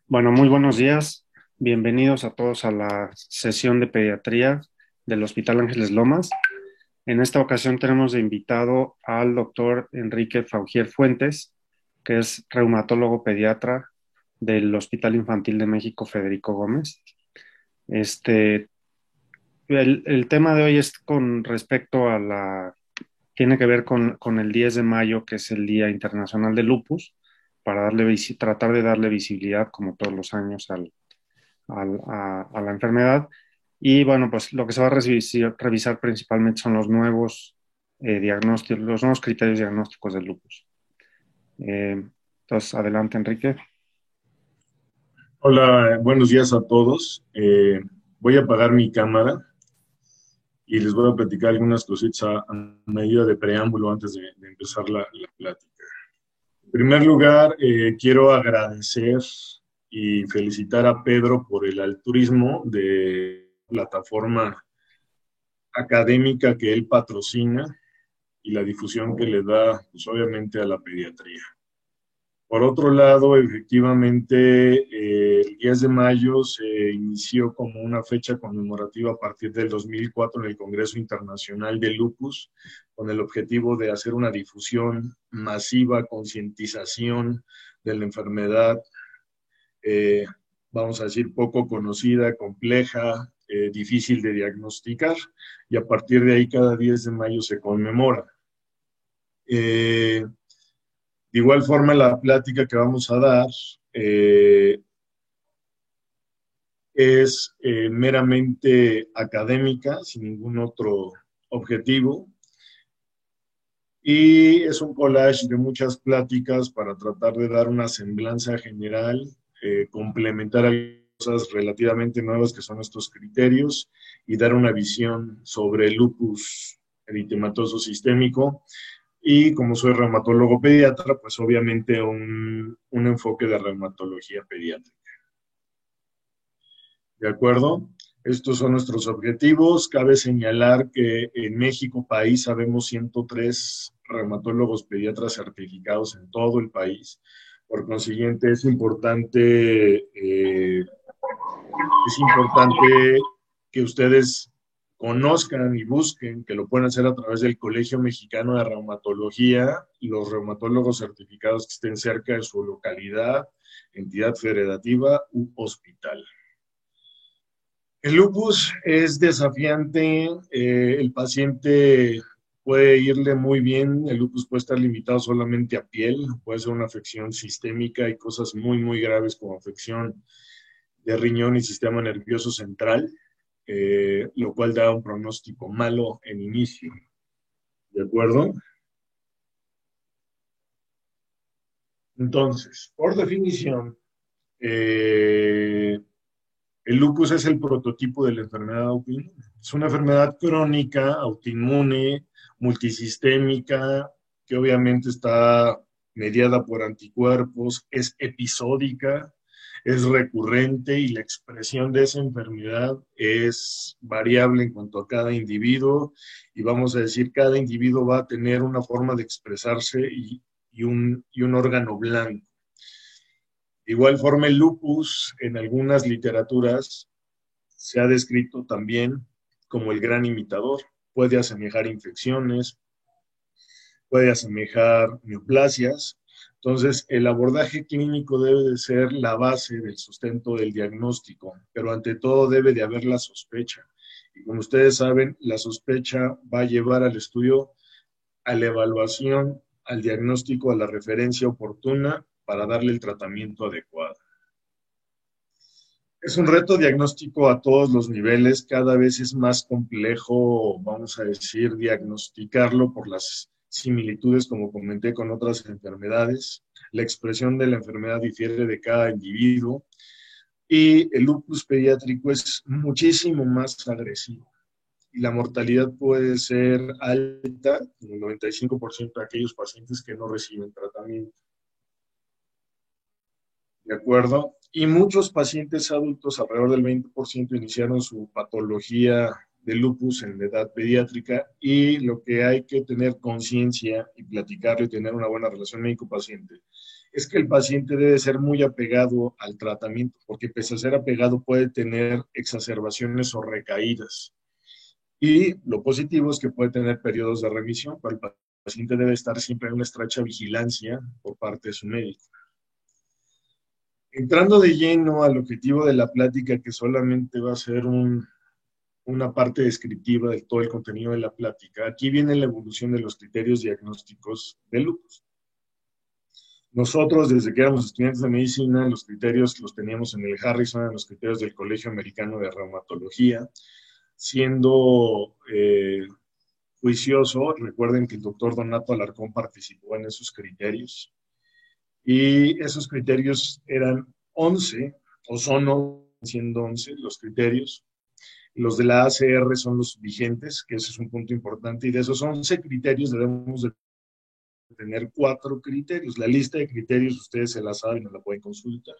Bueno, muy buenos días. Bienvenidos a todos a la sesión de pediatría del Hospital Ángeles Lomas. En esta ocasión tenemos de invitado al doctor Enrique Faugier Fuentes, que es reumatólogo pediatra del Hospital Infantil de México Federico Gómez. Este, el tema de hoy es con respecto a tiene que ver con el 10 de mayo, que es el Día Internacional del Lupus, para tratar de darle visibilidad, como todos los años, a la enfermedad. Y bueno, pues lo que se va a revisar principalmente son los nuevos diagnósticos, los nuevos criterios diagnósticos del lupus. Entonces, adelante, Enrique. Hola, buenos días a todos. Voy a apagar mi cámara y les voy a platicar algunas cositas a medida de preámbulo antes de empezar la plática. En primer lugar, quiero agradecer y felicitar a Pedro por el altruismo de plataforma académica que él patrocina y la difusión que le da, pues obviamente, a la pediatría. Por otro lado, efectivamente, el 10 de mayo se inició como una fecha conmemorativa a partir del 2004 en el Congreso Internacional de Lupus, con el objetivo de hacer una difusión masiva, concientización de la enfermedad, eh, vamos a decir, poco conocida, compleja, difícil de diagnosticar, y a partir de ahí cada 10 de mayo se conmemora. De igual forma, la plática que vamos a dar es meramente académica, sin ningún otro objetivo, y es un collage de muchas pláticas para tratar de dar una semblanza general, complementar cosas relativamente nuevas que son estos criterios y dar una visión sobre el lupus eritematoso sistémico. Y como soy reumatólogo pediatra, pues obviamente un enfoque de reumatología pediátrica. ¿De acuerdo? Estos son nuestros objetivos. Cabe señalar que en México, país, sabemos 103 reumatólogos pediatras certificados en todo el país. Por consiguiente, es importante que ustedes conozcan y busquen, que lo pueden hacer a través del Colegio Mexicano de Reumatología y los reumatólogos certificados que estén cerca de su localidad, entidad federativa u hospital. El lupus es desafiante, el paciente puede irle muy bien, el lupus puede estar limitado solamente a piel, puede ser una afección sistémica y cosas muy, muy graves como afección de riñón y sistema nervioso central, lo cual da un pronóstico malo en inicio. ¿De acuerdo? Entonces, por definición, el lupus es el prototipo de la enfermedad autoinmune. Es una enfermedad crónica, autoinmune, multisistémica, que obviamente está mediada por anticuerpos, es episódica, es recurrente y la expresión de esa enfermedad es variable en cuanto a cada individuo y vamos a decir, cada individuo va a tener una forma de expresarse y un órgano blanco. De igual forma, el lupus en algunas literaturas se ha descrito también como el gran imitador. Puede asemejar infecciones, puede asemejar neoplasias. Entonces, el abordaje clínico debe de ser la base del sustento del diagnóstico, pero ante todo debe de haber la sospecha. Y como ustedes saben, la sospecha va a llevar al estudio, a la evaluación, al diagnóstico, a la referencia oportuna para darle el tratamiento adecuado. Es un reto diagnóstico a todos los niveles, cada vez es más complejo, vamos a decir, diagnosticarlo por las similitudes, como comenté, con otras enfermedades. La expresión de la enfermedad difiere de cada individuo y el lupus pediátrico es muchísimo más agresivo. y la mortalidad puede ser alta, en el 95% de aquellos pacientes que no reciben tratamiento. ¿De acuerdo? Y muchos pacientes adultos, alrededor del 20%, iniciaron su patología de lupus en la edad pediátrica, y lo que hay que tener conciencia y platicarlo y tener una buena relación médico-paciente es que el paciente debe ser muy apegado al tratamiento, porque pese a ser apegado puede tener exacerbaciones o recaídas. Y lo positivo es que puede tener periodos de remisión, pero el paciente debe estar siempre en una estrecha vigilancia por parte de su médico. Entrando de lleno al objetivo de la plática, que solamente va a ser una parte descriptiva de todo el contenido de la plática, aquí viene la evolución de los criterios diagnósticos de lupus. Nosotros, desde que éramos estudiantes de medicina, los criterios los teníamos en el Harrison, en los criterios del Colegio Americano de Reumatología, siendo juicioso. Recuerden que el doctor Donato Alarcón participó en esos criterios, y esos criterios eran 11, o son siendo 11 los criterios. Los de la ACR son los vigentes, que ese es un punto importante, y de esos 11 criterios debemos de tener 4 criterios. La lista de criterios ustedes se la saben, no la pueden consultar.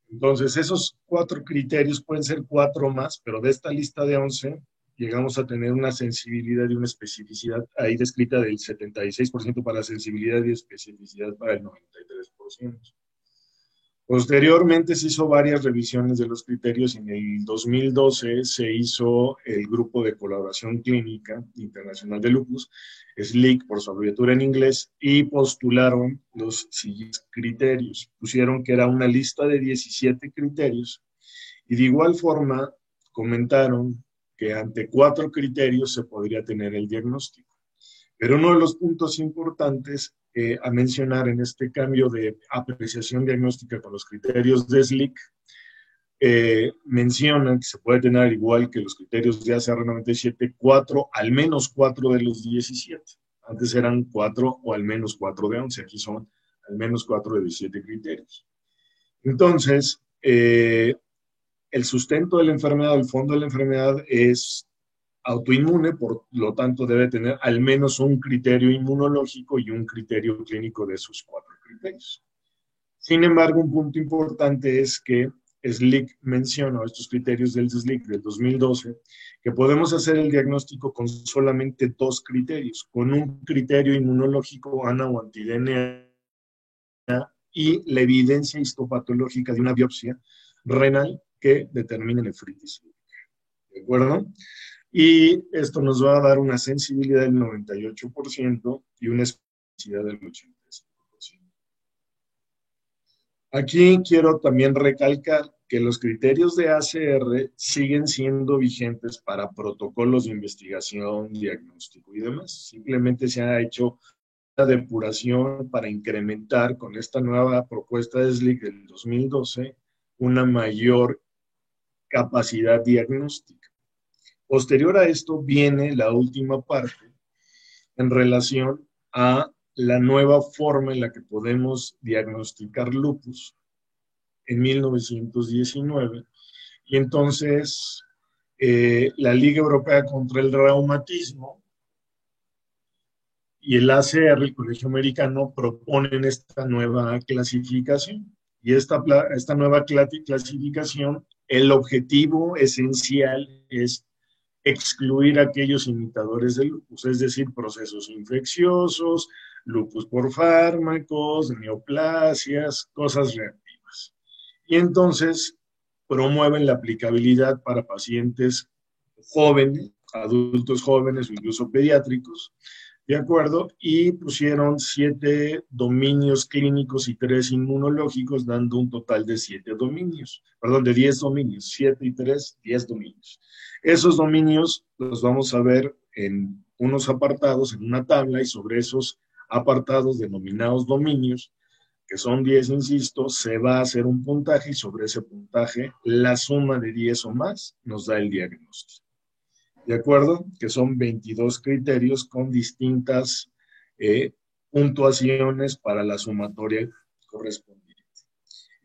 Entonces, esos 4 criterios pueden ser 4 más, pero de esta lista de 11 llegamos a tener una sensibilidad y una especificidad ahí descrita del 76% para sensibilidad y especificidad para el 93%. Posteriormente se hizo varias revisiones de los criterios. En el 2012 se hizo el Grupo de Colaboración Clínica Internacional de Lupus, SLIC por su abreviatura en inglés, y postularon los siguientes criterios. Pusieron que era una lista de 17 criterios, y de igual forma comentaron que ante 4 criterios se podría tener el diagnóstico. Pero uno de los puntos importantes a mencionar en este cambio de apreciación diagnóstica con los criterios de SLIC, mencionan que se puede tener, igual que los criterios de ACR 97, 4, al menos 4 de los 17. Antes eran 4 o al menos 4 de 11, aquí son al menos 4 de 17 criterios. Entonces, el sustento de la enfermedad, el fondo de la enfermedad es autoinmune, por lo tanto debe tener al menos un criterio inmunológico y un criterio clínico de esos 4 criterios. Sin embargo, un punto importante es que SLIC menciona, estos criterios del SLIC del 2012, que podemos hacer el diagnóstico con solamente 2 criterios, con un criterio inmunológico, ANA o anti-DNA, y la evidencia histopatológica de una biopsia renal que determine nefritis. ¿De acuerdo? Y esto nos va a dar una sensibilidad del 98% y una especificidad del 85%. Aquí quiero también recalcar que los criterios de ACR siguen siendo vigentes para protocolos de investigación, diagnóstico y demás. Simplemente se ha hecho una depuración para incrementar con esta nueva propuesta de SLIC del 2012 una mayor capacidad diagnóstica. Posterior a esto viene la última parte en relación a la nueva forma en la que podemos diagnosticar lupus en 1919. Y entonces la Liga Europea contra el Reumatismo y el ACR, el Colegio Americano, proponen esta nueva clasificación. Y esta nueva clasificación, el objetivo esencial es excluir a aquellos imitadores del lupus, es decir, procesos infecciosos, lupus por fármacos, neoplasias, cosas reactivas. Y entonces promueven la aplicabilidad para pacientes jóvenes, adultos jóvenes o incluso pediátricos, ¿de acuerdo? Y pusieron 7 dominios clínicos y 3 inmunológicos, dando un total de 7 dominios, perdón, de 10 dominios, 7 y 3, 10 dominios. Esos dominios los vamos a ver en unos apartados, en una tabla, y sobre esos apartados denominados dominios, que son 10, insisto, se va a hacer un puntaje, y sobre ese puntaje, la suma de 10 o más nos da el diagnóstico. ¿De acuerdo? Que son 22 criterios con distintas puntuaciones para la sumatoria correspondiente.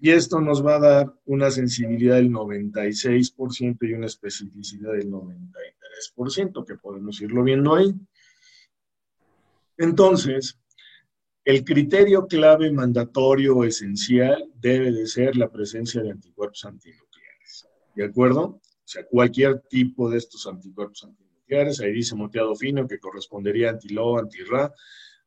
Y esto nos va a dar una sensibilidad del 96% y una especificidad del 93%, que podemos irlo viendo ahí. Entonces, el criterio clave mandatorio o esencial debe de ser la presencia de anticuerpos antinucleares. ¿De acuerdo? O sea, cualquier tipo de estos anticuerpos antinucleares, ahí dice moteado fino que correspondería a anti-LO, anti-Ra,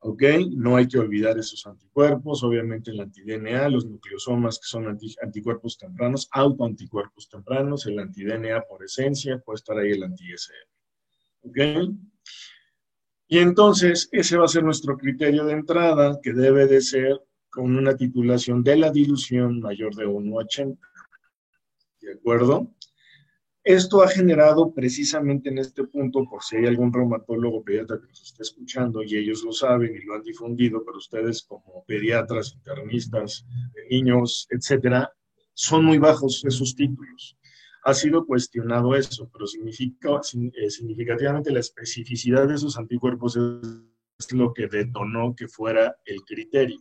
¿ok? No hay que olvidar esos anticuerpos, obviamente el anti-DNA, los nucleosomas que son anticuerpos tempranos, autoanticuerpos tempranos, el anti-DNA por esencia, puede estar ahí el anti-SM, ¿ok? Y entonces ese va a ser nuestro criterio de entrada, que debe de ser con una titulación de la dilución mayor de 1,80, ¿de acuerdo? Esto ha generado precisamente en este punto, por si hay algún reumatólogo pediatra que nos esté escuchando y ellos lo saben y lo han difundido, pero ustedes como pediatras, internistas, niños, etcétera, son muy bajos esos títulos. Ha sido cuestionado eso, pero significativamente la especificidad de esos anticuerpos es lo que detonó que fuera el criterio.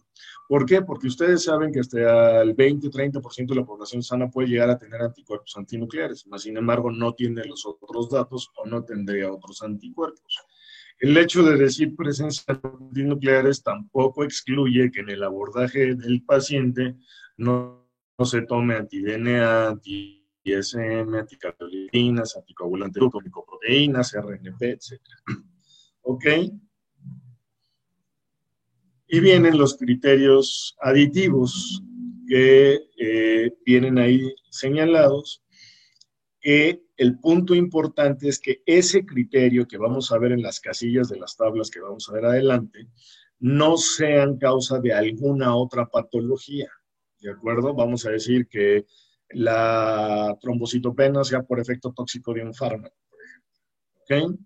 ¿Por qué? Porque ustedes saben que hasta el 20-30% de la población sana puede llegar a tener anticuerpos antinucleares, mas sin embargo no tiene los otros datos o no tendría otros anticuerpos. El hecho de decir presencia de antinucleares tampoco excluye que en el abordaje del paciente no se tome anti-DNA, anti-ISM, anticardiolitinas, anticoagulantes, glicoproteínas, RNP, etc. ¿Ok? Y vienen los criterios aditivos que vienen ahí señalados, que el punto importante es que ese criterio que vamos a ver en las casillas de las tablas que vamos a ver adelante, no sean causa de alguna otra patología, ¿de acuerdo? Vamos a decir que la trombocitopenia sea por efecto tóxico de un fármaco, por ejemplo, ¿ok?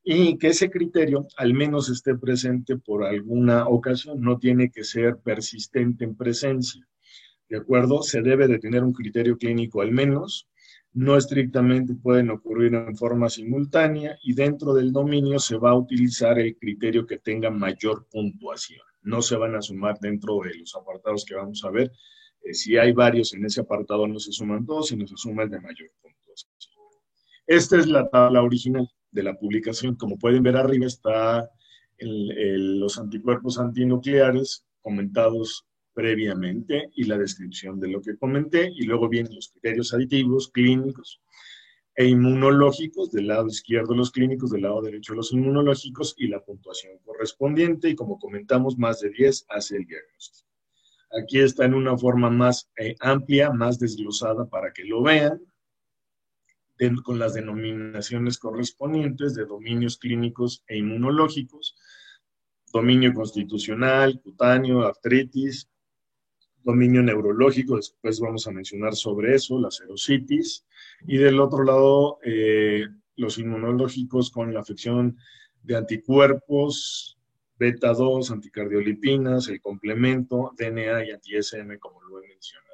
Y que ese criterio al menos esté presente por alguna ocasión, no tiene que ser persistente en presencia, ¿de acuerdo? Se debe de tener un criterio clínico al menos, no estrictamente pueden ocurrir en forma simultánea y dentro del dominio se va a utilizar el criterio que tenga mayor puntuación. No se van a sumar dentro de los apartados que vamos a ver. Si hay varios en ese apartado no se suman todos, sino se suma el de mayor puntuación. Esta es la tabla original de la publicación. Como pueden ver arriba está los anticuerpos antinucleares comentados previamente y la descripción de lo que comenté, y luego vienen los criterios aditivos, clínicos e inmunológicos, del lado izquierdo los clínicos, del lado derecho los inmunológicos y la puntuación correspondiente, y como comentamos, más de 10 hace el diagnóstico. Aquí está en una forma más amplia, más desglosada para que lo vean, con las denominaciones correspondientes de dominios clínicos e inmunológicos, dominio constitucional, cutáneo, artritis, dominio neurológico, después vamos a mencionar sobre eso, la serositis, y del otro lado, los inmunológicos con la afección de anticuerpos, beta 2, anticardiolipinas, el complemento, DNA y anti-SM, como lo he mencionado.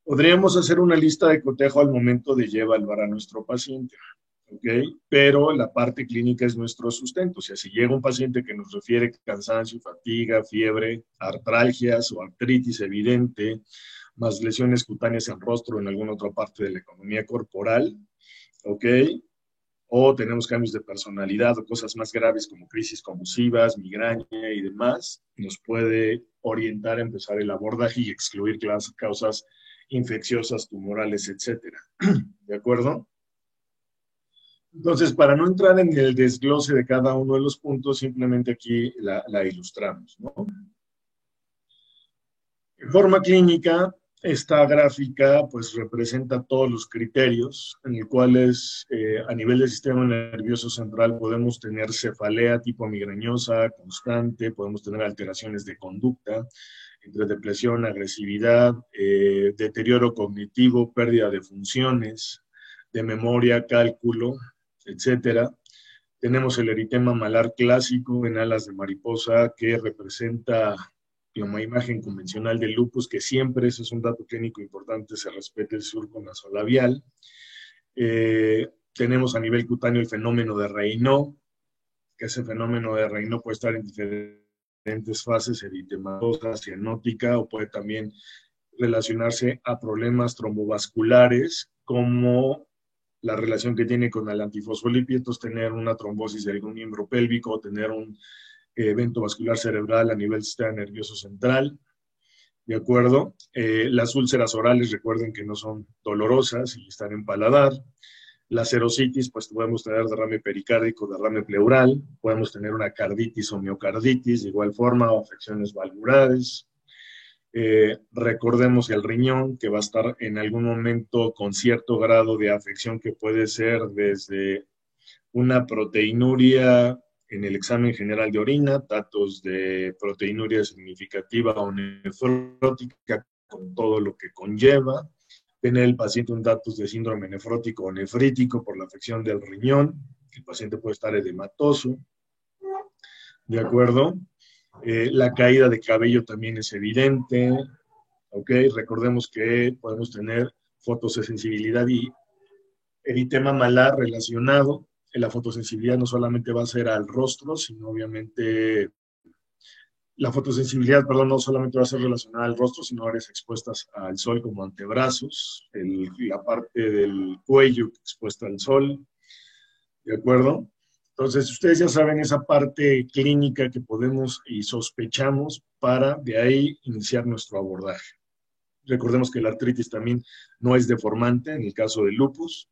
Podríamos hacer una lista de cotejo al momento de evaluar a nuestro paciente, ¿ok? Pero la parte clínica es nuestro sustento. O sea, si llega un paciente que nos refiere cansancio, fatiga, fiebre, artralgias o artritis evidente, más lesiones cutáneas en rostro o en alguna otra parte de la economía corporal, ¿ok? O tenemos cambios de personalidad o cosas más graves como crisis convulsivas, migraña y demás, nos puede orientar a empezar el abordaje y excluir las causas infecciosas, tumorales, etcétera. ¿De acuerdo? Entonces, para no entrar en el desglose de cada uno de los puntos, simplemente aquí la ilustramos, ¿no? En forma clínica, esta gráfica pues representa todos los criterios en los cuales a nivel del sistema nervioso central podemos tener cefalea tipo migrañosa constante, podemos tener alteraciones de conducta, entre depresión, agresividad, deterioro cognitivo, pérdida de funciones, de memoria, cálculo, etcétera. Tenemos el eritema malar clásico en alas de mariposa que representa la imagen convencional del lupus, que siempre, ese es un dato clínico importante, se respeta el surco nasolabial. Tenemos a nivel cutáneo el fenómeno de Raynaud, que ese fenómeno de Raynaud puede estar en diferentes fases, eritematosa, cianótica, o puede también relacionarse a problemas trombovasculares, como la relación que tiene con el antifosfolípido, entonces tener una trombosis de algún miembro pélvico o tener un evento vascular cerebral a nivel sistema nervioso central. ¿De acuerdo? Las úlceras orales, recuerden que no son dolorosas y están en paladar. La serositis, pues podemos tener derrame pericárdico, derrame pleural, podemos tener una carditis o miocarditis, de igual forma, o afecciones valvulares. Recordemos el riñón, que va a estar en algún momento con cierto grado de afección, que puede ser desde una proteinuria en el examen general de orina, datos de proteinuria significativa o nefrótica, con todo lo que conlleva, tener el paciente un datos de síndrome nefrótico o nefrítico por la afección del riñón, el paciente puede estar edematoso, ¿de acuerdo? La caída de cabello también es evidente, ¿ok? Recordemos que podemos tener fotosensibilidad y eritema malar relacionado. La fotosensibilidad no solamente va a ser al rostro, sino obviamente la fotosensibilidad, perdón, no solamente va a ser relacionada al rostro, sino áreas expuestas al sol como antebrazos, la parte del cuello expuesta al sol, ¿de acuerdo? Entonces, ustedes ya saben esa parte clínica que podemos y sospechamos para de ahí iniciar nuestro abordaje. Recordemos que la artritis también no es deformante en el caso del lupus.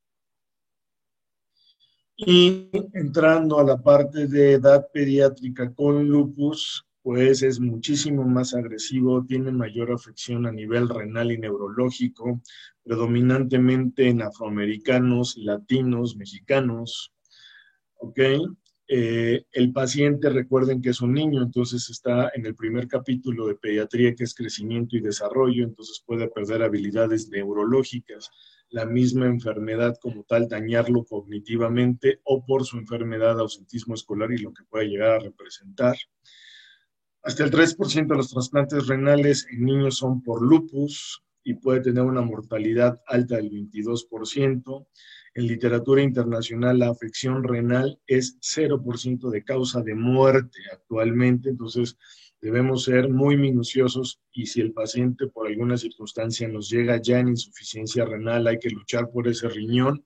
Y entrando a la parte de edad pediátrica con lupus, pues es muchísimo más agresivo, tiene mayor afección a nivel renal y neurológico, predominantemente en afroamericanos, latinos, mexicanos, ¿ok? El paciente, recuerden que es un niño, entonces está en el primer capítulo de pediatría, que es crecimiento y desarrollo, entonces puede perder habilidades neurológicas, la misma enfermedad como tal, dañarlo cognitivamente o por su enfermedad, ausentismo escolar y lo que puede llegar a representar. Hasta el 3% de los trasplantes renales en niños son por lupus y puede tener una mortalidad alta del 22%. En literatura internacional, la afección renal es 0% de causa de muerte actualmente, entonces debemos ser muy minuciosos y si el paciente por alguna circunstancia nos llega ya en insuficiencia renal, hay que luchar por ese riñón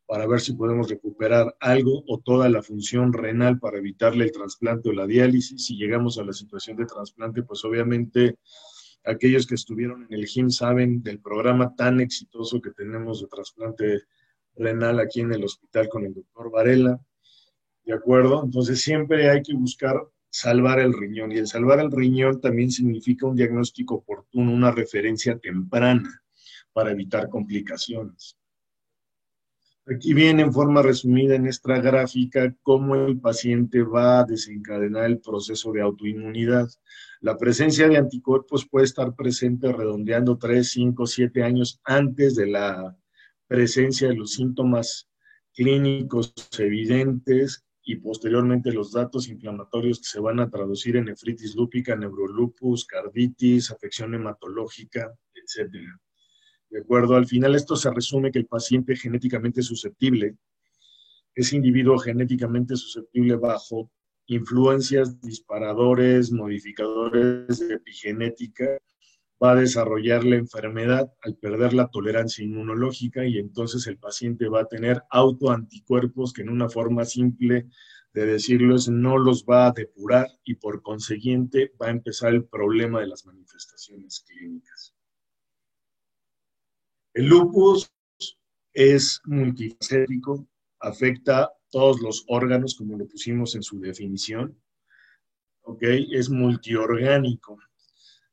para ver si podemos recuperar algo o toda la función renal para evitarle el trasplante o la diálisis. Si llegamos a la situación de trasplante, pues obviamente aquellos que estuvieron en el GIM saben del programa tan exitoso que tenemos de trasplante renal aquí en el hospital con el doctor Varela, ¿de acuerdo? Entonces siempre hay que buscar salvar el riñón y el salvar el riñón también significa un diagnóstico oportuno, una referencia temprana para evitar complicaciones. Aquí viene en forma resumida en esta gráfica cómo el paciente va a desencadenar el proceso de autoinmunidad. La presencia de anticuerpos puede estar presente redondeando 3, 5, 7 años antes de la presencia de los síntomas clínicos evidentes y posteriormente los datos inflamatorios que se van a traducir en nefritis lúpica, neurolupus, carditis, afección hematológica, etcétera. ¿De acuerdo? Al final esto se resume que el paciente genéticamente susceptible, ese individuo genéticamente susceptible bajo influencias, disparadores, modificadores de epigenética, va a desarrollar la enfermedad al perder la tolerancia inmunológica y entonces el paciente va a tener autoanticuerpos que en una forma simple de decirlo es no los va a depurar y por consiguiente va a empezar el problema de las manifestaciones clínicas. El lupus es multifacético, afecta todos los órganos, como lo pusimos en su definición, ¿ok? Es multiorgánico,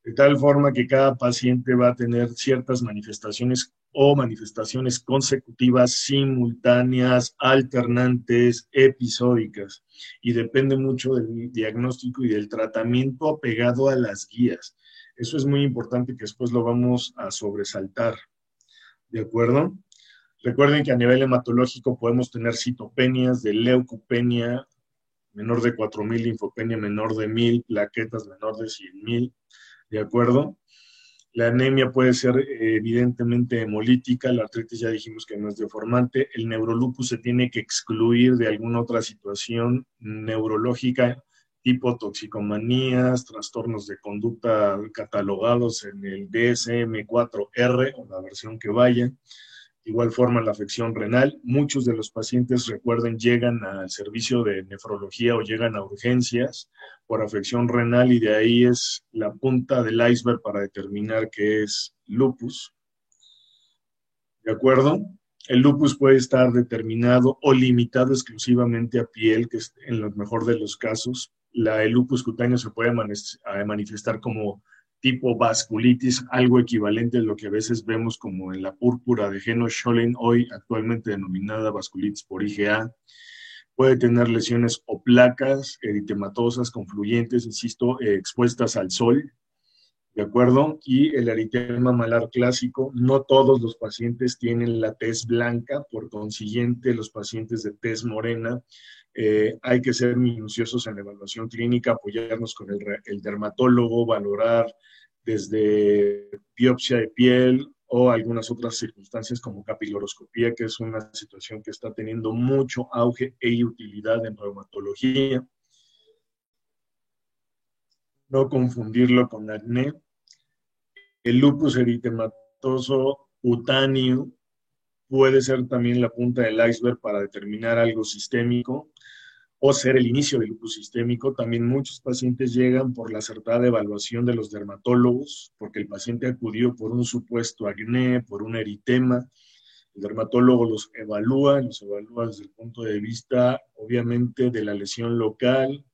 de tal forma que cada paciente va a tener ciertas manifestaciones o manifestaciones consecutivas, simultáneas, alternantes, episódicas, y depende mucho del diagnóstico y del tratamiento apegado a las guías. Eso es muy importante que después lo vamos a sobresaltar. ¿De acuerdo? Recuerden que a nivel hematológico podemos tener citopenias de leucopenia menor de 4,000, linfopenia menor de 1,000, plaquetas menor de 100,000, ¿de acuerdo? La anemia puede ser evidentemente hemolítica, la artritis ya dijimos que no es deformante, el neurolupus se tiene que excluir de alguna otra situación neurológica tipo toxicomanías, trastornos de conducta catalogados en el DSM-4R o la versión que vaya. Igual forma la afección renal. Muchos de los pacientes, recuerden, llegan al servicio de nefrología o llegan a urgencias por afección renal y de ahí es la punta del iceberg para determinar qué es lupus. ¿De acuerdo? El lupus puede estar determinado o limitado exclusivamente a piel, que es en lo mejor de los casos. El lupus cutáneo se puede manifestar como tipo vasculitis, algo equivalente a lo que a veces vemos como en la púrpura de Heno-Schollen, hoy actualmente denominada vasculitis por IgA. Puede tener lesiones o placas eritematosas, confluyentes, insisto, expuestas al sol. ¿De acuerdo? Y el eritema malar clásico, no todos los pacientes tienen la tez blanca, por consiguiente, los pacientes de tez morena, hay que ser minuciosos en la evaluación clínica, apoyarnos con el dermatólogo, valorar desde biopsia de piel o algunas otras circunstancias como capiloroscopía, que es una situación que está teniendo mucho auge e utilidad en reumatología. No confundirlo con acné. El lupus eritematoso cutáneo puede ser también la punta del iceberg para determinar algo sistémico o ser el inicio del lupus sistémico. También muchos pacientes llegan por la acertada evaluación de los dermatólogos, porque el paciente acudió por un supuesto acné, por un eritema. El dermatólogo los evalúa desde el punto de vista, obviamente, de la lesión local,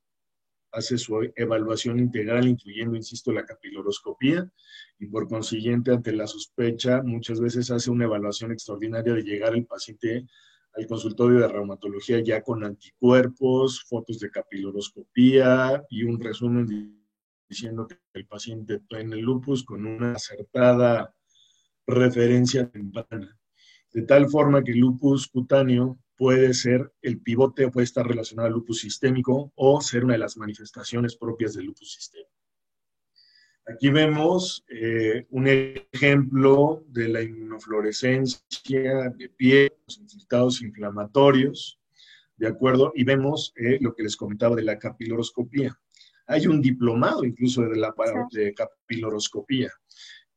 hace su evaluación integral, incluyendo, insisto, la capiloroscopía, y por consiguiente, ante la sospecha, muchas veces hace una evaluación extraordinaria de llegar el paciente al consultorio de reumatología ya con anticuerpos, fotos de capiloroscopía y un resumen diciendo que el paciente tiene lupus con una acertada referencia temprana. De tal forma que el lupus cutáneo puede ser el pivote o puede estar relacionado al lupus sistémico o ser una de las manifestaciones propias del lupus sistémico. Aquí vemos un ejemplo de la inmunofluorescencia de piel, los infiltrados inflamatorios, ¿de acuerdo? Y vemos lo que les comentaba de la capiloroscopía. Hay un diplomado incluso de capiloroscopía,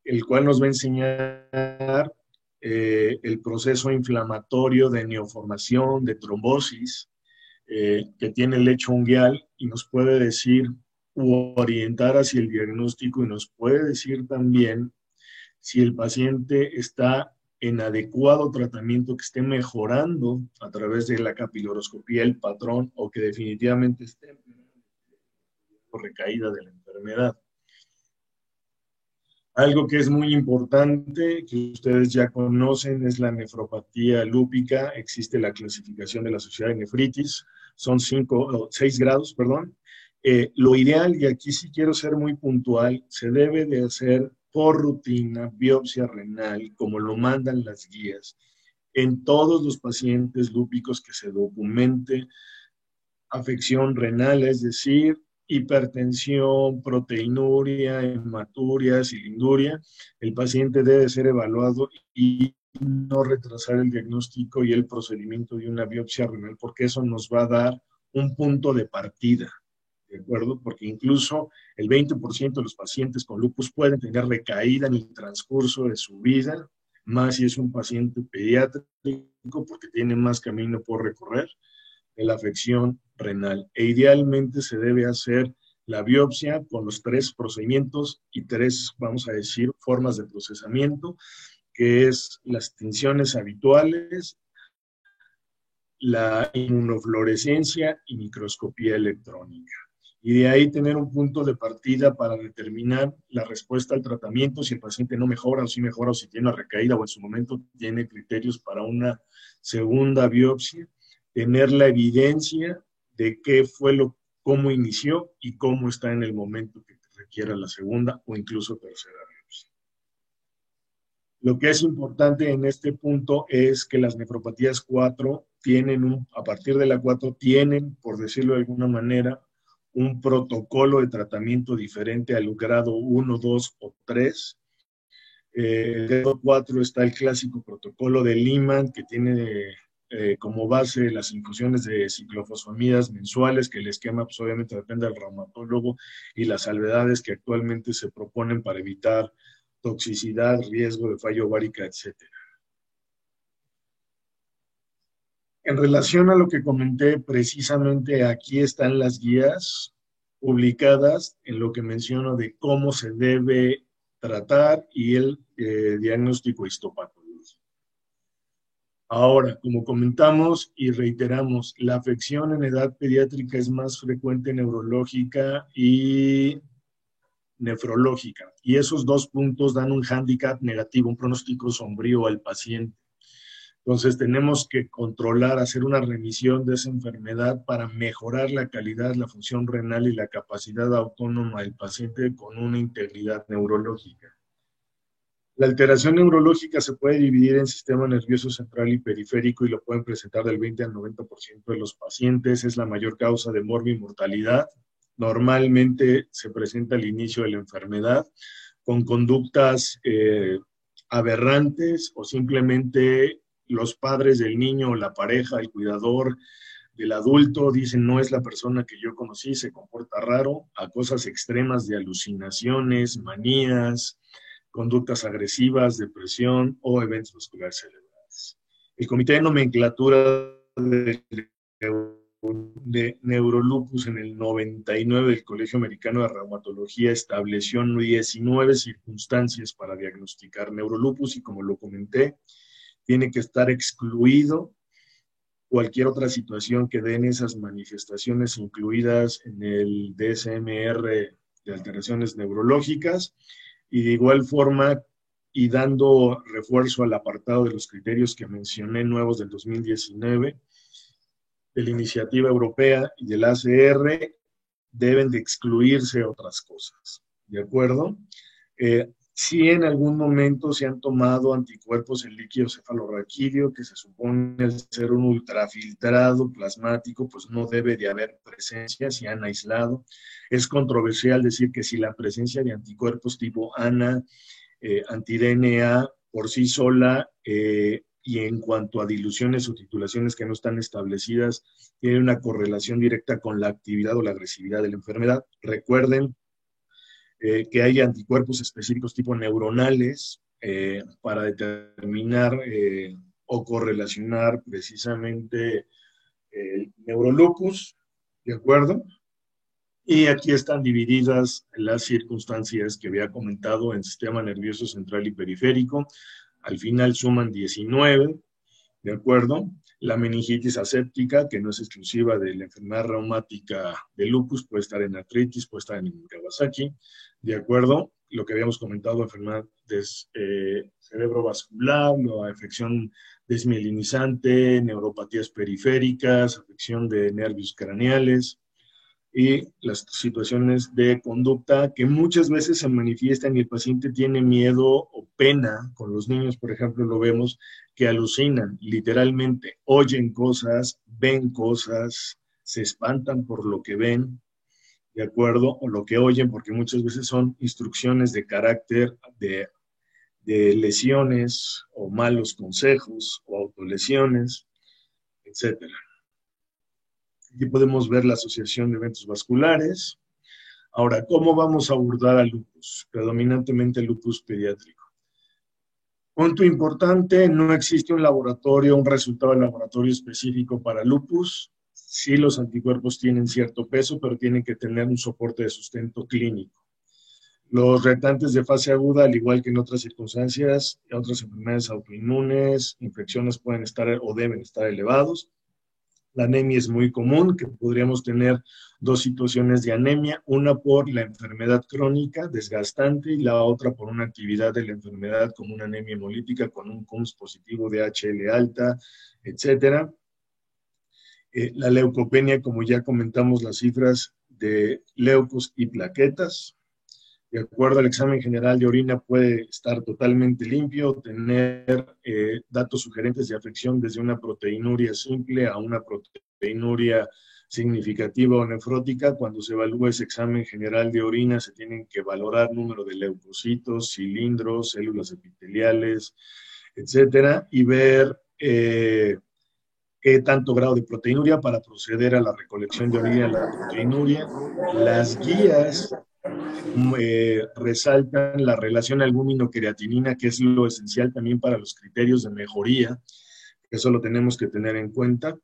el cual nos va a enseñar el proceso inflamatorio de neoformación, de trombosis, que tiene el lecho unguial y nos puede decir u orientar hacia el diagnóstico y nos puede decir también si el paciente está en adecuado tratamiento, que esté mejorando a través de la capiloroscopía el patrón o que definitivamente esté por recaída de la enfermedad. Algo que es muy importante, que ustedes ya conocen, es la nefropatía lúpica. Existe la clasificación de la Sociedad de Nefritis. Son 6 grados, perdón. Lo ideal, y aquí sí quiero ser muy puntual, se debe de hacer por rutina biopsia renal, como lo mandan las guías, en todos los pacientes lúpicos que se documente afección renal, es decir, hipertensión, proteinuria, hematuria, cilinduria. El paciente debe ser evaluado y no retrasar el diagnóstico y el procedimiento de una biopsia renal, porque eso nos va a dar un punto de partida, ¿de acuerdo? Porque incluso el 20% de los pacientes con lupus pueden tener recaída en el transcurso de su vida, más si es un paciente pediátrico, porque tiene más camino por recorrer de la afección renal. E idealmente se debe hacer la biopsia con los 3 procedimientos y 3, vamos a decir, formas de procesamiento, que es las tinciones habituales, la inmunofluorescencia y microscopía electrónica. Y de ahí tener un punto de partida para determinar la respuesta al tratamiento, si el paciente no mejora o si mejora o si tiene una recaída o en su momento tiene criterios para una segunda biopsia, tener la evidencia de qué fue cómo inició y cómo está en el momento que requiera la segunda o incluso tercera biopsia. Lo que es importante en este punto es que las nefropatías 4 tienen, a partir de la 4, tienen, por decirlo de alguna manera, un protocolo de tratamiento diferente al grado 1, 2 o 3. El grado 4 está el clásico protocolo de Lehmann, que tiene como base las infusiones de ciclofosfamidas mensuales, que el esquema pues obviamente depende del reumatólogo, y las salvedades que actualmente se proponen para evitar toxicidad, riesgo de falla ovárica, etcétera. En relación a lo que comenté, precisamente aquí están las guías publicadas en lo que menciono de cómo se debe tratar y el diagnóstico histopatológico. Ahora, como comentamos y reiteramos, la afección en edad pediátrica es más frecuente neurológica y nefrológica, y esos dos puntos dan un hándicap negativo, un pronóstico sombrío al paciente. Entonces tenemos que controlar, hacer una remisión de esa enfermedad para mejorar la calidad, la función renal y la capacidad autónoma del paciente con una integridad neurológica. La alteración neurológica se puede dividir en sistema nervioso central y periférico y lo pueden presentar del 20 al 90% de los pacientes. Es la mayor causa de mortalidad. Normalmente se presenta al inicio de la enfermedad con conductas aberrantes o simplemente los padres del niño o la pareja, el cuidador del adulto dicen no es la persona que yo conocí, se comporta raro, a cosas extremas de alucinaciones, manías, conductas agresivas, depresión o eventos vasculares cerebrales. El Comité de Nomenclatura de Neurolupus en el 99 del Colegio Americano de Reumatología estableció 19 circunstancias para diagnosticar neurolupus y como lo comenté, tiene que estar excluido cualquier otra situación que den esas manifestaciones incluidas en el DSM-R de alteraciones neurológicas y de igual forma y dando refuerzo al apartado de los criterios que mencioné nuevos del 2019 de la iniciativa europea y del ACR, deben de excluirse otras cosas, ¿de acuerdo? Si en algún momento se han tomado anticuerpos en líquido cefalorraquídeo, que se supone ser un ultrafiltrado plasmático, pues no debe de haber presencia, si han aislado. Es controversial decir que si la presencia de anticuerpos tipo ANA, anti-DNA por sí sola, y en cuanto a diluciones o titulaciones que no están establecidas, tiene una correlación directa con la actividad o la agresividad de la enfermedad. Recuerden que hay anticuerpos específicos tipo neuronales para determinar o correlacionar precisamente el neurolupus, ¿de acuerdo? Y aquí están divididas las circunstancias que había comentado en sistema nervioso central y periférico. Al final suman 19, ¿de acuerdo? La meningitis aséptica, que no es exclusiva de la enfermedad reumática de lupus, puede estar en artritis, puede estar en Kawasaki, ¿de acuerdo? Lo que habíamos comentado, enfermedad de cerebrovascular, la afección desmielinizante, neuropatías periféricas, afección de nervios craneales y las situaciones de conducta que muchas veces se manifiestan y el paciente tiene miedo o pena. Con los niños, por ejemplo, lo vemos que alucinan, literalmente oyen cosas, ven cosas, se espantan por lo que ven, ¿de acuerdo? O lo que oyen, porque muchas veces son instrucciones de carácter de lesiones o malos consejos o autolesiones, etcétera. Aquí podemos ver la asociación de eventos vasculares. Ahora, ¿cómo vamos a abordar al lupus? Predominantemente el lupus pediátrico. Punto importante, no existe un laboratorio, un resultado de laboratorio específico para lupus. Sí, los anticuerpos tienen cierto peso, pero tienen que tener un soporte de sustento clínico. Los retantes de fase aguda, al igual que en otras circunstancias, en otras enfermedades autoinmunes, infecciones pueden estar o deben estar elevados. La anemia es muy común, que podríamos tener dos situaciones de anemia, una por la enfermedad crónica desgastante y la otra por una actividad de la enfermedad como una anemia hemolítica con un CUMS positivo de HL alta, etcétera. La leucopenia, como ya comentamos las cifras de leucos y plaquetas. De acuerdo al examen general de orina puede estar totalmente limpio, tener datos sugerentes de afección desde una proteinuria simple a una proteinuria significativa o nefrótica. Cuando se evalúa ese examen general de orina se tienen que valorar número de leucocitos, cilindros, células epiteliales, etcétera, y ver qué tanto grado de proteinuria para proceder a la recolección de orina de la proteinuria. Las guías resaltan la relación albúmino-creatinina, que es lo esencial también para los criterios de mejoría. Eso lo tenemos que tener en cuenta.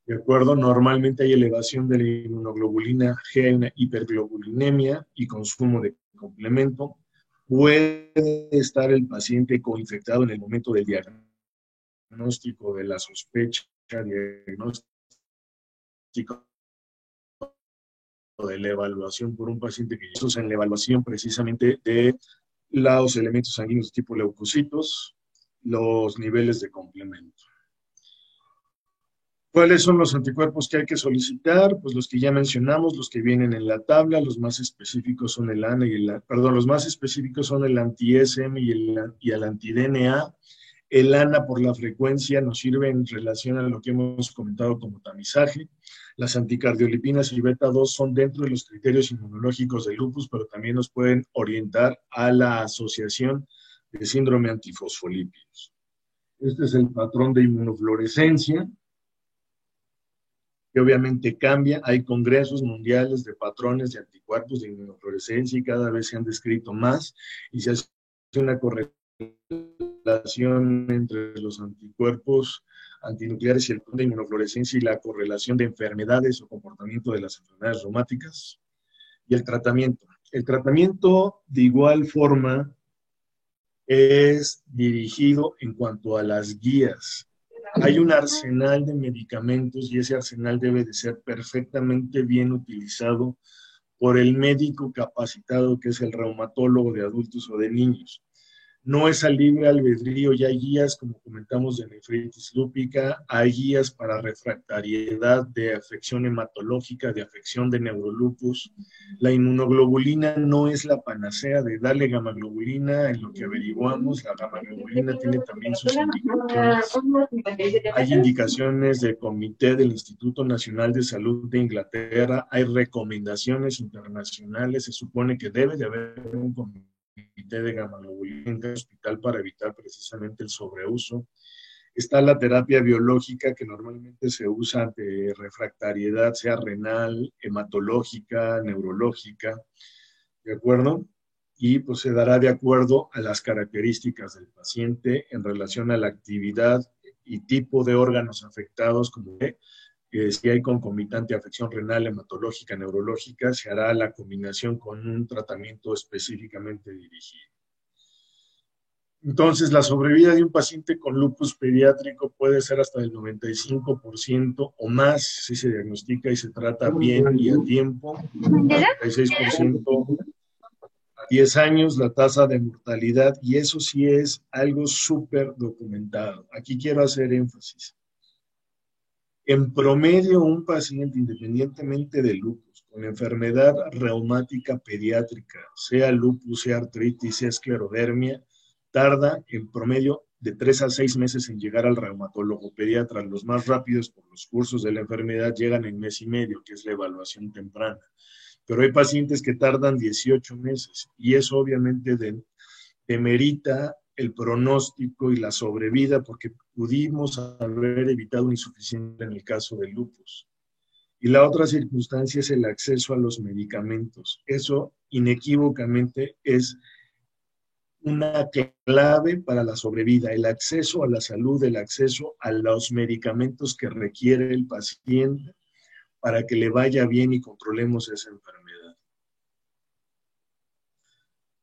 ¿De acuerdo? Normalmente hay elevación de la inmunoglobulina G, una hiperglobulinemia y consumo de complemento. Puede estar el paciente coinfectado en el momento del diagnóstico, de la sospecha, diagnóstico de la evaluación por un paciente que hizo en la evaluación precisamente de los elementos sanguíneos tipo leucocitos, los niveles de complemento. ¿Cuáles son los anticuerpos que hay que solicitar? Pues los que ya mencionamos, los que vienen en la tabla, los más específicos son el ANA los más específicos son el anti-SM y el anti-DNA. El ANA por la frecuencia nos sirve en relación a lo que hemos comentado como tamizaje. Las anticardiolipinas y beta-2 son dentro de los criterios inmunológicos del lupus, pero también nos pueden orientar a la asociación de síndrome antifosfolípidos. Este es el patrón de inmunofluorescencia, que obviamente cambia. Hay congresos mundiales de patrones de anticuerpos de inmunofluorescencia y cada vez se han descrito más y se hace una correlación entre los anticuerpos antinucleares y el patrón de inmunofluorescencia y la correlación de enfermedades o comportamiento de las enfermedades reumáticas. Y el tratamiento. El tratamiento, de igual forma, es dirigido en cuanto a las guías. Hay un arsenal de medicamentos y ese arsenal debe de ser perfectamente bien utilizado por el médico capacitado, que es el reumatólogo de adultos o de niños. No es a libre albedrío, ya hay guías, como comentamos, de nefritis lúpica, hay guías para refractariedad de afección hematológica, de afección de neurolupus. La inmunoglobulina no es la panacea de darle gamaglobulina, en lo que averiguamos, la gamaglobulina tiene también sus indicaciones. Hay indicaciones del Comité del Instituto Nacional de Salud de Inglaterra, hay recomendaciones internacionales, se supone que debe de haber un comité de gamaglobulina en el hospital para evitar precisamente el sobreuso. Está la terapia biológica que normalmente se usa ante refractariedad, sea renal, hematológica, neurológica, ¿de acuerdo? Y pues se dará de acuerdo a las características del paciente en relación a la actividad y tipo de órganos afectados, como si hay concomitante afección renal, hematológica, neurológica, se hará la combinación con un tratamiento específicamente dirigido. Entonces, la sobrevida de un paciente con lupus pediátrico puede ser hasta del 95% o más si se diagnostica y se trata bien y a tiempo. 96% a 10 años, la tasa de mortalidad, y eso sí es algo súper documentado. Aquí quiero hacer énfasis. En promedio, un paciente, independientemente de lupus, con enfermedad reumática pediátrica, sea lupus, sea artritis, sea esclerodermia, tarda en promedio de 3 a 6 meses en llegar al reumatólogo pediatra. Los más rápidos por los cursos de la enfermedad llegan en mes y medio, que es la evaluación temprana. Pero hay pacientes que tardan 18 meses y eso obviamente demerita el pronóstico y la sobrevida porque pudimos haber evitado una insuficiencia en el caso del lupus. Y la otra circunstancia es el acceso a los medicamentos. Eso inequívocamente es una clave para la sobrevida, el acceso a la salud, el acceso a los medicamentos que requiere el paciente para que le vaya bien y controlemos esa enfermedad.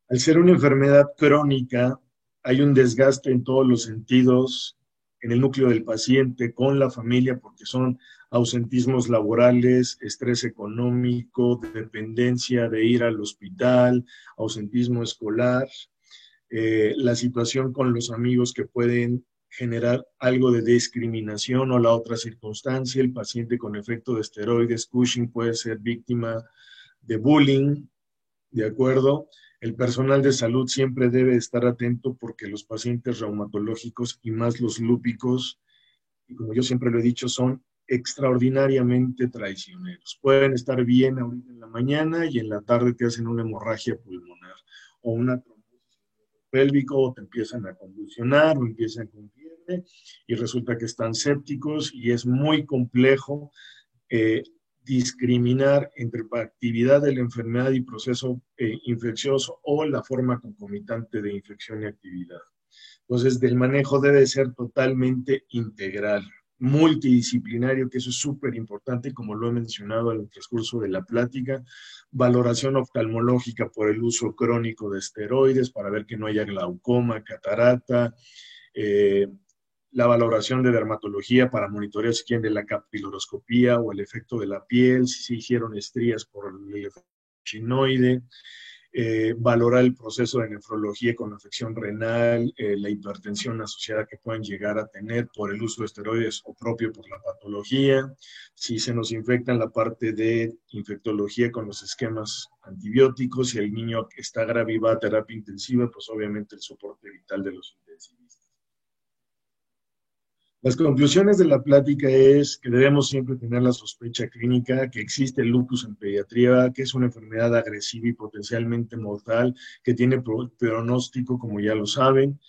Al ser una enfermedad crónica, hay un desgaste en todos los sentidos en el núcleo del paciente, con la familia, porque son ausentismos laborales, estrés económico, dependencia de ir al hospital, ausentismo escolar, la situación con los amigos que pueden generar algo de discriminación o la otra circunstancia, el paciente con efecto de esteroides, Cushing, puede ser víctima de bullying, ¿de acuerdo? El personal de salud siempre debe estar atento porque los pacientes reumatológicos y más los lúpicos, y como yo siempre lo he dicho, son extraordinariamente traicioneros. Pueden estar bien ahorita en la mañana y en la tarde te hacen una hemorragia pulmonar o una trombosis pélvico o te empiezan a convulsionar o empiezan con fiebre y resulta que están sépticos y es muy complejo discriminar entre actividad de la enfermedad y proceso infeccioso o la forma concomitante de infección y actividad. Entonces, el manejo debe ser totalmente integral, multidisciplinario, que eso es súper importante, como lo he mencionado en el transcurso de la plática, valoración oftalmológica por el uso crónico de esteroides para ver que no haya glaucoma, catarata, eh, la valoración de dermatología para monitorear si quieren de la capiloroscopía o el efecto de la piel, si se hicieron estrías por el efecto chinoide, valorar el proceso de nefrología con afección renal, la hipertensión asociada que pueden llegar a tener por el uso de esteroides o propio por la patología, si se nos infecta en la parte de infectología con los esquemas antibióticos, si el niño está grave y va a terapia intensiva, pues obviamente el soporte vital de los intensivistas. Las conclusiones de la plática es que debemos siempre tener la sospecha clínica que existe el lupus en pediatría, que es una enfermedad agresiva y potencialmente mortal, que tiene pronóstico, como ya lo saben,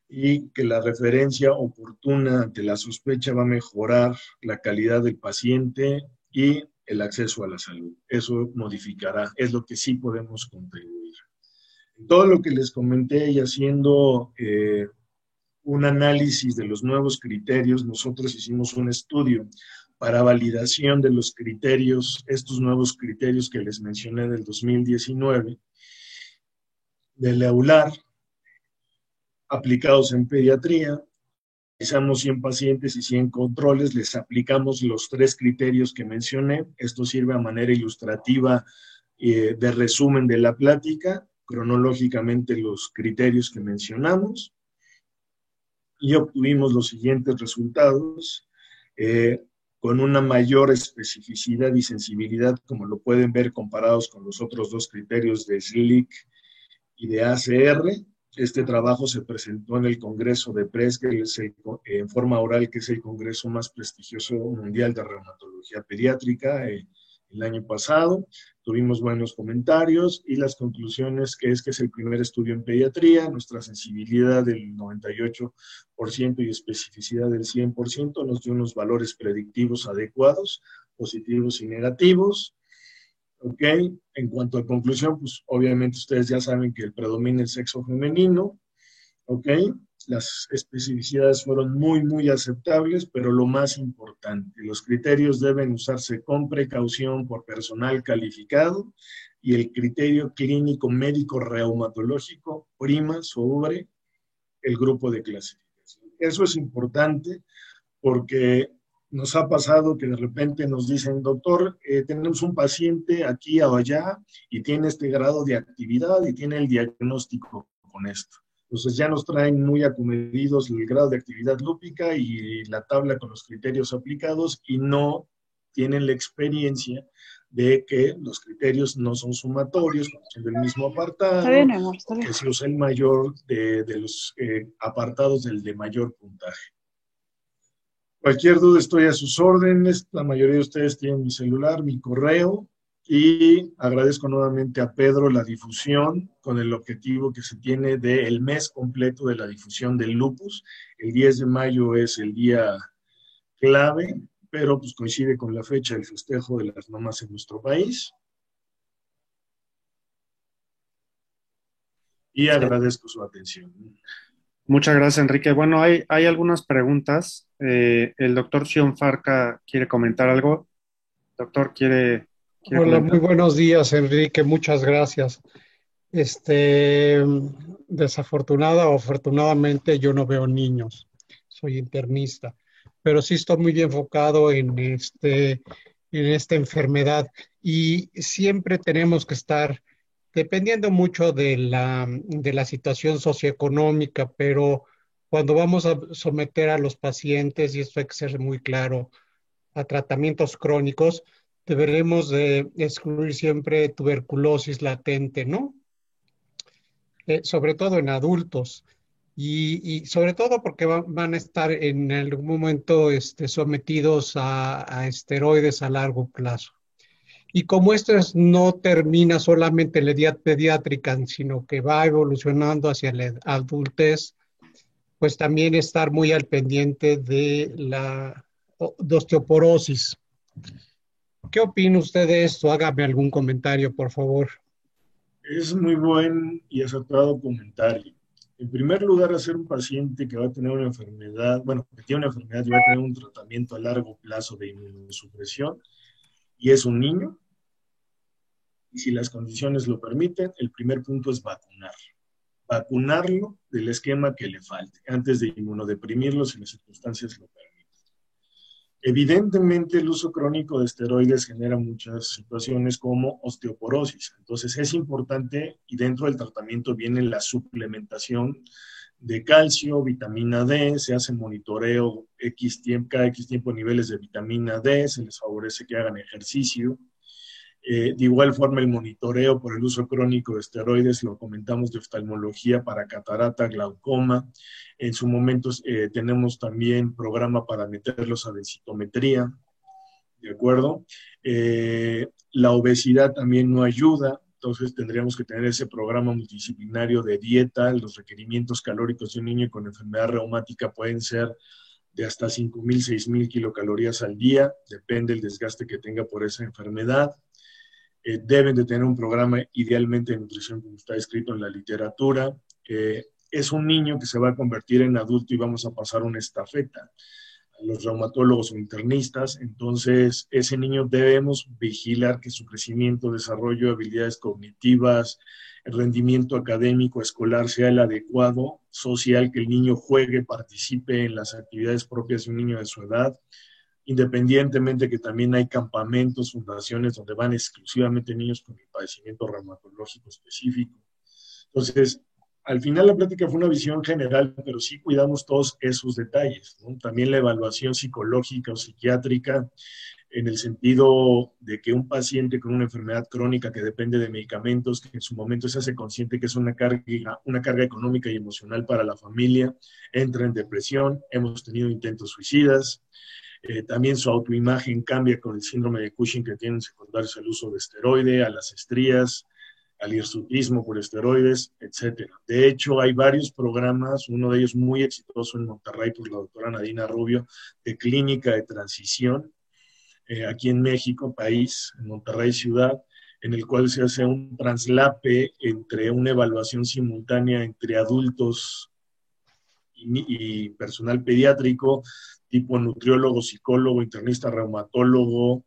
y que la referencia oportuna ante la sospecha va a mejorar la calidad del paciente y el acceso a la salud. Eso modificará, es lo que sí podemos contribuir. Todo lo que les comenté y haciendo un análisis de los nuevos criterios, nosotros hicimos un estudio para validación de los criterios, estos nuevos criterios que les mencioné del 2019, del EULAR, aplicados en pediatría. Realizamos 100 pacientes y 100 controles, les aplicamos los 3 criterios que mencioné. Esto sirve a manera ilustrativa de resumen de la plática, cronológicamente los criterios que mencionamos, y obtuvimos los siguientes resultados, con una mayor especificidad y sensibilidad, como lo pueden ver comparados con los otros 2 criterios de SLIC y de ACR. Este trabajo se presentó en el Congreso de PRES, que es en forma oral, que es el congreso más prestigioso mundial de reumatología pediátrica, el año pasado. Tuvimos buenos comentarios y las conclusiones que es el primer estudio en pediatría, nuestra sensibilidad del 98% y especificidad del 100% nos dio unos valores predictivos adecuados, positivos y negativos. ¿Ok? En cuanto a conclusión, pues obviamente ustedes ya saben que predomina el sexo femenino. ¿Ok? Las especificidades fueron muy, muy aceptables, pero lo más importante, los criterios deben usarse con precaución por personal calificado y el criterio clínico médico reumatológico prima sobre el grupo de clasificación. Eso es importante porque nos ha pasado que de repente nos dicen, doctor, tenemos un paciente aquí o allá y tiene este grado de actividad y tiene el diagnóstico con esto. Entonces ya nos traen muy acomedidos el grado de actividad lúpica y la tabla con los criterios aplicados y no tienen la experiencia de que los criterios no son sumatorios, son del mismo apartado, está bien, amor, está bien, que se usa el mayor de los apartados del de mayor puntaje. Cualquier duda estoy a sus órdenes, la mayoría de ustedes tienen mi celular, mi correo, y agradezco nuevamente a Pedro la difusión con el objetivo que se tiene del mes completo de la difusión del lupus. El 10 de mayo es el día clave, pero pues coincide con la fecha del festejo de las mamás en nuestro país. Y agradezco su atención. Muchas gracias, Enrique. Bueno, hay algunas preguntas. El doctor Sion Farca quiere comentar algo. Doctor, ¿quiere Hola, comentar? Muy buenos días, Enrique. Muchas gracias. Desafortunada o afortunadamente yo no veo niños. Soy internista, pero sí estoy muy enfocado en esta enfermedad y siempre tenemos que estar dependiendo mucho de la situación socioeconómica, pero cuando vamos a someter a los pacientes, y esto hay que ser muy claro, a tratamientos crónicos, deberemos de excluir siempre tuberculosis latente, ¿no? Sobre todo en adultos. Y sobre todo porque van a estar en algún momento sometidos a esteroides a largo plazo. Y como esto no termina solamente en la edad pediátrica, sino que va evolucionando hacia la adultez, pues también estar muy al pendiente de la de osteoporosis. ¿Qué opina usted de esto? Hágame algún comentario, por favor. Es muy buen y acertado comentario. En primer lugar, hacer un paciente que va a tener una enfermedad, bueno, que tiene una enfermedad y va a tener un tratamiento a largo plazo de inmunosupresión, y es un niño, y si las condiciones lo permiten, el primer punto es vacunar. Vacunarlo del esquema que le falte, antes de inmunodeprimirlo si las circunstancias lo permiten. Evidentemente, el uso crónico de esteroides genera muchas situaciones como osteoporosis. Entonces, es importante, y dentro del tratamiento viene la suplementación de calcio, vitamina D, se hace monitoreo cada X tiempo niveles de vitamina D, se les favorece que hagan ejercicio. De igual forma, el monitoreo por el uso crónico de esteroides, lo comentamos de oftalmología para catarata, glaucoma. En su momento tenemos también programa para meterlos a densitometría, ¿de acuerdo? La obesidad también no ayuda, entonces tendríamos que tener ese programa multidisciplinario de dieta. Los requerimientos calóricos de un niño con enfermedad reumática pueden ser de hasta 5,000, 6,000 kilocalorías al día, depende del desgaste que tenga por esa enfermedad. Deben de tener un programa idealmente de nutrición como está escrito en la literatura. Es un niño que se va a convertir en adulto y vamos a pasar una estafeta a los reumatólogos o internistas. Entonces, ese niño debemos vigilar que su crecimiento, desarrollo, habilidades cognitivas, el rendimiento académico escolar sea el adecuado, social, que el niño juegue, participe en las actividades propias de un niño de su edad, independientemente que también hay campamentos, fundaciones donde van exclusivamente niños con el padecimiento reumatológico específico. Entonces, al final la plática fue una visión general, pero sí cuidamos todos esos detalles, ¿no? También la evaluación psicológica o psiquiátrica, en el sentido de que un paciente con una enfermedad crónica que depende de medicamentos, que en su momento se hace consciente que es una carga económica y emocional para la familia, entra en depresión, hemos tenido intentos suicidas. También su autoimagen cambia con el síndrome de Cushing que tienen secundarios al uso de esteroide, a las estrías, al hirsutismo por esteroides, etcétera. De hecho, hay varios programas, uno de ellos muy exitoso en Monterrey por la doctora Nadina Rubio, de clínica de transición, aquí en México, país, en Monterrey ciudad, en el cual se hace un traslape entre una evaluación simultánea entre adultos y personal pediátrico, tipo nutriólogo, psicólogo, internista, reumatólogo,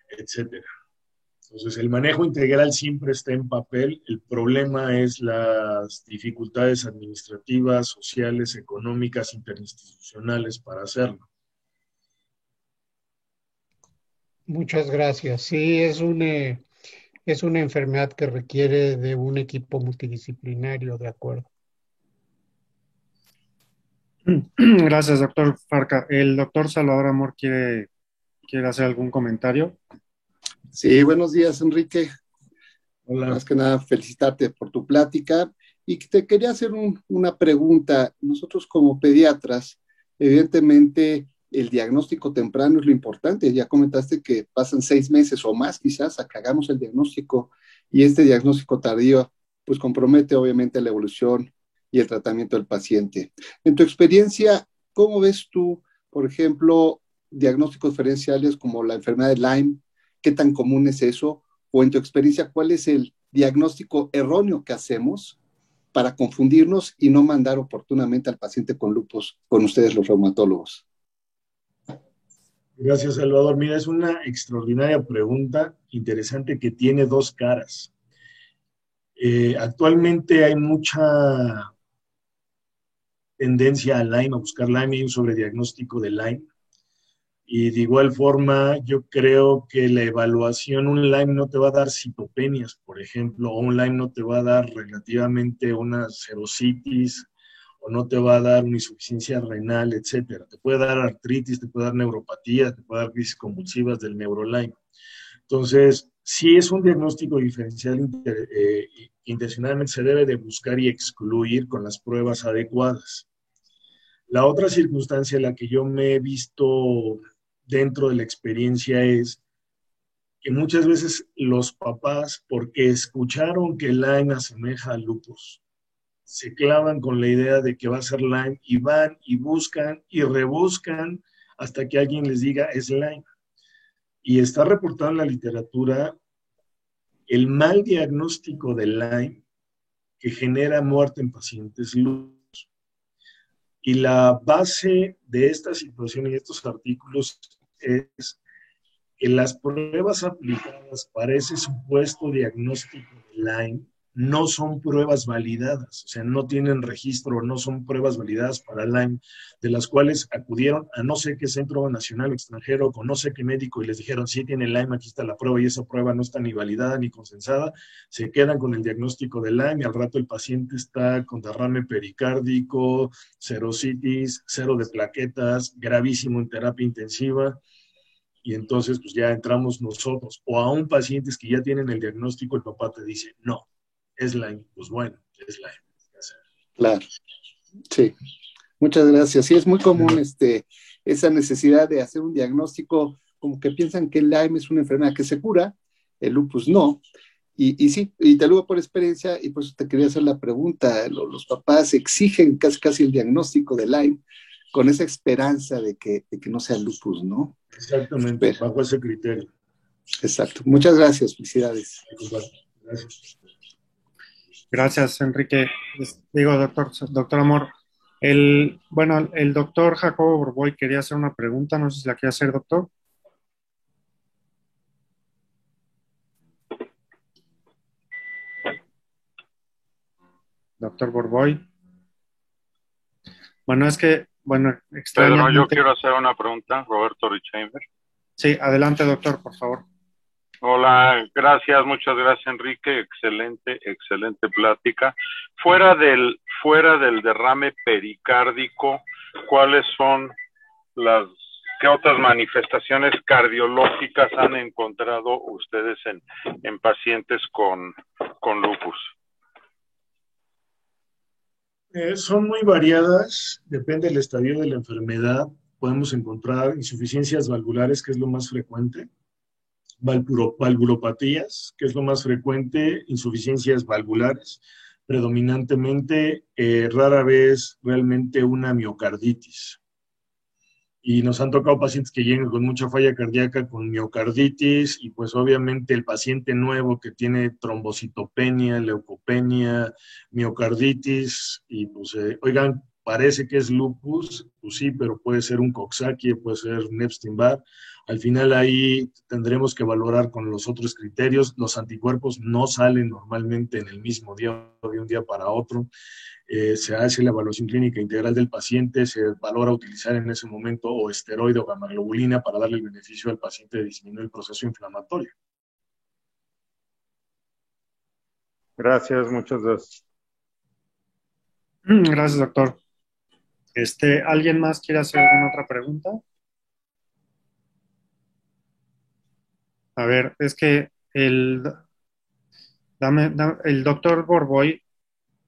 etcétera. Entonces, el manejo integral siempre está en papel. El problema es las dificultades administrativas, sociales, económicas, interinstitucionales para hacerlo. Muchas gracias. Sí, es una enfermedad que requiere de un equipo multidisciplinario, de acuerdo. Gracias, doctor Farca. El doctor Salvador Amor quiere hacer algún comentario. Sí, buenos días, Enrique. Hola. Más que nada, felicitarte por tu plática. Y te quería hacer una pregunta. Nosotros como pediatras, evidentemente, el diagnóstico temprano es lo importante. Ya comentaste que pasan 6 meses o más quizás a que hagamos el diagnóstico y este diagnóstico tardío pues compromete obviamente la evolución y el tratamiento del paciente. En tu experiencia, ¿cómo ves tú, por ejemplo, diagnósticos diferenciales como la enfermedad de Lyme? ¿Qué tan común es eso? O en tu experiencia, ¿cuál es el diagnóstico erróneo que hacemos para confundirnos y no mandar oportunamente al paciente con lupus con ustedes los reumatólogos? Gracias, Salvador. Mira, es una extraordinaria pregunta, interesante, que tiene dos caras. Actualmente hay mucha tendencia a Lyme, a buscar Lyme y un sobrediagnóstico de Lyme. Y de igual forma, yo creo que la evaluación, un Lyme no te va a dar citopenias, por ejemplo, o un Lyme no te va a dar relativamente una serositis, o no te va a dar una insuficiencia renal, etcétera. Te puede dar artritis, te puede dar neuropatía, te puede dar crisis convulsivas del neurolyme. Entonces, si es un diagnóstico diferencial, intencionalmente se debe de buscar y excluir con las pruebas adecuadas. La otra circunstancia en la que yo me he visto dentro de la experiencia es que muchas veces los papás, porque escucharon que Lyme asemeja al lupus, se clavan con la idea de que va a ser Lyme y van y buscan y rebuscan hasta que alguien les diga es Lyme. Y está reportado en la literatura el mal diagnóstico de Lyme que genera muerte en pacientes lupus. Y la base de esta situación y estos artículos es que las pruebas aplicadas para ese supuesto diagnóstico de Lyme no son pruebas validadas, o sea, no tienen registro, no son pruebas validadas para Lyme, de las cuales acudieron a no sé qué centro nacional o extranjero, con no sé qué médico, y les dijeron, sí, tiene Lyme, aquí está la prueba, y esa prueba no está ni validada ni consensada, se quedan con el diagnóstico de Lyme, y al rato el paciente está con derrame pericárdico, serositis, cero de plaquetas, gravísimo en terapia intensiva, y entonces pues ya entramos nosotros, o aún pacientes que ya tienen el diagnóstico, el papá te dice, no, es Lyme, pues bueno, es Lyme. Claro, sí. Muchas gracias. Sí, es muy común esa necesidad de hacer un diagnóstico, como que piensan que el Lyme es una enfermedad que se cura, el lupus no. Y sí, y te lo digo por experiencia, y por eso te quería hacer la pregunta. Los papás exigen casi el diagnóstico de Lyme con esa esperanza de que no sea lupus, ¿no? Exactamente, bajo ese criterio. Exacto. Muchas gracias, felicidades. Gracias. Gracias, Enrique. Digo, doctor Amor, el doctor Jacobo Borboy quería hacer una pregunta, no sé si la quiere hacer, doctor. Doctor Borboy. Bueno, extrañamente... Pedro, yo quiero hacer una pregunta, Roberto Richheimer. Sí, adelante, doctor, por favor. Hola, gracias, muchas gracias, Enrique, excelente plática. Fuera del derrame pericárdico, ¿cuáles son qué otras manifestaciones cardiológicas han encontrado ustedes en pacientes con lupus? Son muy variadas, depende del estadio de la enfermedad. Podemos encontrar insuficiencias valvulares, que es lo más frecuente, valvulopatías, que es lo más frecuente, insuficiencias valvulares, predominantemente, rara vez realmente una miocarditis. Y nos han tocado pacientes que llegan con mucha falla cardíaca, con miocarditis, y pues obviamente el paciente nuevo que tiene trombocitopenia, leucopenia, miocarditis, y pues, oigan, parece que es lupus, pues sí, pero puede ser un Coxsackie, puede ser un Epstein-Barr. Al final ahí tendremos que valorar con los otros criterios. Los anticuerpos no salen normalmente en el mismo día, de un día para otro. Se hace la evaluación clínica integral del paciente, se valora utilizar en ese momento o esteroide o gammaglobulina para darle el beneficio al paciente de disminuir el proceso inflamatorio. Gracias, muchas gracias. Gracias, doctor. ¿Alguien más quiere hacer alguna otra pregunta? A ver, es que el doctor Borboy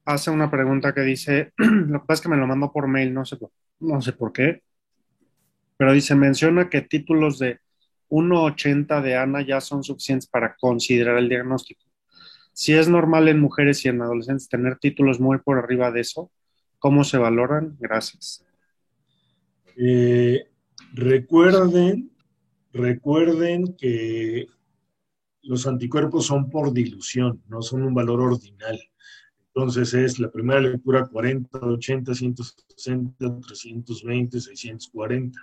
hace una pregunta que dice, lo que pasa es que me lo mandó por mail, no sé por qué, pero dice, menciona que títulos de 1,80 de ANA ya son suficientes para considerar el diagnóstico. Si es normal en mujeres y en adolescentes tener títulos muy por arriba de eso, ¿cómo se valoran? Gracias. Recuerden que los anticuerpos son por dilución, no son un valor ordinal. Entonces es la primera lectura 40, 80, 160, 320, 640.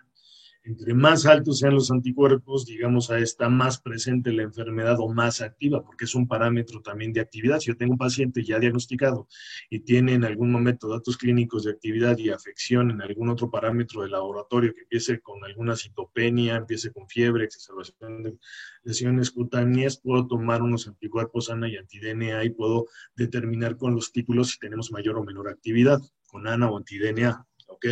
Entre más altos sean los anticuerpos, digamos, está más presente la enfermedad o más activa, porque es un parámetro también de actividad. Si yo tengo un paciente ya diagnosticado y tiene en algún momento datos clínicos de actividad y afección en algún otro parámetro de laboratorio que empiece con alguna citopenia, empiece con fiebre, exacerbación de lesiones cutáneas, puedo tomar unos anticuerpos ANA y anti-DNA y puedo determinar con los títulos si tenemos mayor o menor actividad con ANA o anti-DNA, ¿ok?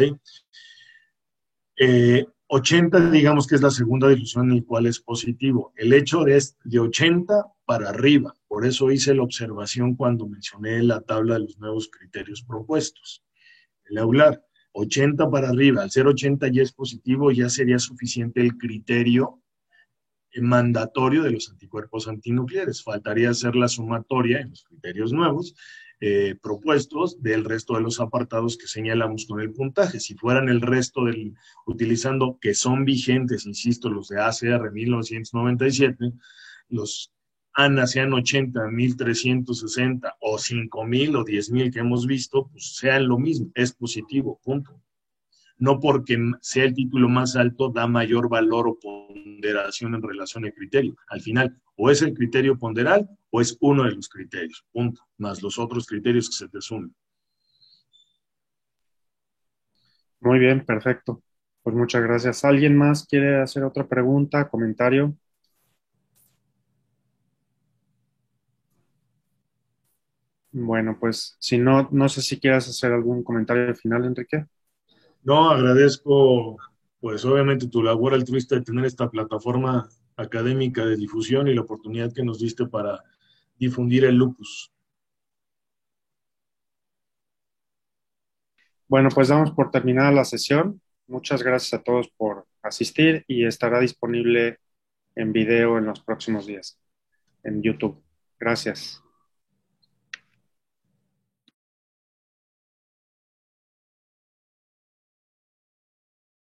80, digamos que es la segunda dilución en la cual es positivo. El hecho es de 80 para arriba. Por eso hice la observación cuando mencioné la tabla de los nuevos criterios propuestos. El Euler, 80 para arriba. Al ser 80 ya es positivo, ya sería suficiente el criterio mandatorio de los anticuerpos antinucleares. Faltaría hacer la sumatoria en los criterios nuevos propuestos del resto de los apartados que señalamos con el puntaje. Si fueran el resto utilizando que son vigentes, insisto, los de ACR 1997, los ANA sean 80, 1360 o 5000 o 10,000 que hemos visto, pues sean lo mismo, es positivo, punto. No porque sea el título más alto da mayor valor o ponderación en relación al criterio. Al final, o es el criterio ponderal o es uno de los criterios, punto, más los otros criterios que se te sumen. Muy bien, perfecto. Pues muchas gracias. ¿Alguien más quiere hacer otra pregunta, comentario? Bueno, pues si no, no sé si quieras hacer algún comentario final, Enrique. No, agradezco, pues obviamente tu labor altruista de tener esta plataforma académica de difusión y la oportunidad que nos diste para difundir el lupus. Bueno, pues damos por terminada la sesión. Muchas gracias a todos por asistir y estará disponible en video en los próximos días en YouTube. Gracias.